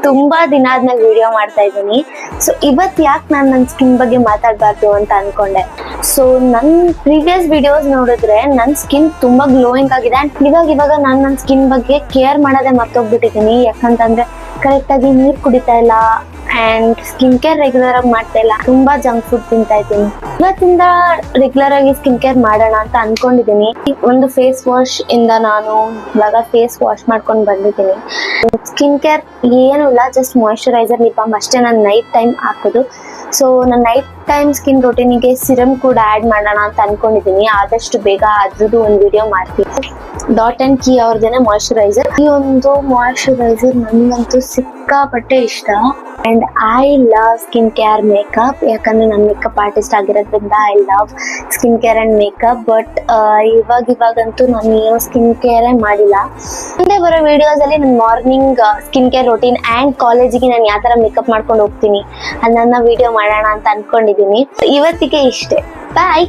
ತುಂಬಾ ದಿನ ಆದ್ಮೇಲೆ ವಿಡಿಯೋ ಮಾಡ್ತಾ ಇದ್ದೀನಿ. ಸೊ ಇವತ್ತು ಯಾಕೆ ನಾನು ನನ್ನ ಸ್ಕಿನ್ ಬಗ್ಗೆ ಮಾತಾಡಬಾರ್ದು ಅಂತ ಅನ್ಕೊಂಡೆ. ಸೊ ನನ್ನ ಪ್ರೀವಿಯಸ್ ವಿಡಿಯೋಸ್ ನೋಡಿದ್ರೆ ನನ್ನ ಸ್ಕಿನ್ ತುಂಬಾ ಗ್ಲೋಯಿಂಗ್ ಆಗಿದೆ. ಅಂಡ್ ಇವಾಗ ನಾನು ನನ್ನ ಸ್ಕಿನ್ ಬಗ್ಗೆ ಕೇರ್ ಮಾಡೋದೇ ಮರ್ತೋಗ್ಬಿಟ್ಟಿದ್ದೀನಿ. ಯಾಕಂತಂದ್ರೆ ಕರೆಕ್ಟ್ ಆಗಿ ನೀರ್ ಕುಡಿತಾ ಇಲ್ಲ ಅಂಡ್ ಸ್ಕಿನ್ ಕೇರ್ ರೆಗ್ಯುಲರ್ ಆಗಿ ಮಾಡ್ತಾ ಇಲ್ಲ. ತುಂಬಾ ಜಂಕ್ ಫುಡ್ ತಿಂತಾ ಇದ್ದೀನಿ. ಇವತ್ತಿಂದ ರೆಗ್ಯುಲರ್ ಆಗಿ ಸ್ಕಿನ್ ಕೇರ್ ಮಾಡೋಣ ಅಂತ ಅನ್ಕೊಂಡಿದ್ದೀನಿ. ಒಂದು ಫೇಸ್ ವಾಶ್ ಇಂದ ನಾನು ಇವಾಗ ಫೇಸ್ ವಾಶ್ ಮಾಡ್ಕೊಂಡು ಬಂದಿದ್ದೀನಿ. ಸ್ಕಿನ್ ಕೇರ್ ಏನೂ ಇಲ್ಲ, ಜಸ್ಟ್ ಮಾಯಿಶ್ಚರೈಸರ್, ಲಿಪ್ ಬಾಮ್ ಅಷ್ಟೇ ನಾನು ನೈಟ್ ಟೈಮ್ ಹಾಕೋದು. ಸೊ ನಾನು ನೈಟ್ ಟೈಮ್ ಸ್ಕಿನ್ ರೊಟೀನಿಗೆ ಸಿರಮ್ ಕೂಡ ಆ್ಯಡ್ ಮಾಡೋಣ ಅಂತ ಅನ್ಕೊಂಡಿದ್ದೀನಿ. ಆದಷ್ಟು ಬೇಗ ಅದ್ರದ್ದು ಒಂದು ವಿಡಿಯೋ ಮಾಡ್ತೀನಿ. ಡಾಟ್ ಅಂಡ್ ಕೀ ಅವ್ರದ್ದೇನೆ ಮಾಯಿಶ್ಚರೈಸರ್. ಈ ಒಂದು ಮಾಯಿಶ್ಚರೈಸರ್ ನನಗಂತೂ ಸಿಕ್ಕಾಪಟ್ಟೆ ಇಷ್ಟ. And I love skin care makeup, ಯಾಕಂದ್ರೆ ನಾನು ಮೇಕಪ್ ಆರ್ಟಿಸ್ಟ್ ಆಗಿರೋದ್ರಿಂದ I love skin care and makeup. But ಇವಾಗಂತೂ ನಾನು ಏನು ಸ್ಕಿನ್ ಕೇರೇ ಮಾಡಿಲ್ಲ. ಮುಂದೆ ಬರೋ ವಿಡಿಯೋಸ್ ಅಲ್ಲಿ ನಾನು morning skin care routine and ಕಾಲೇಜಿಗೆ ನಾನು ಯಾವ ತರ ಮೇಕಪ್ ಮಾಡ್ಕೊಂಡು ಹೋಗ್ತೀನಿ ಅದನ್ನ ವಿಡಿಯೋ ಮಾಡೋಣ ಅಂತ ಅನ್ಕೊಂಡಿದ್ದೀನಿ. ಇವತ್ತಿಗೆ ಇಷ್ಟೇ, ಬಾಯ್.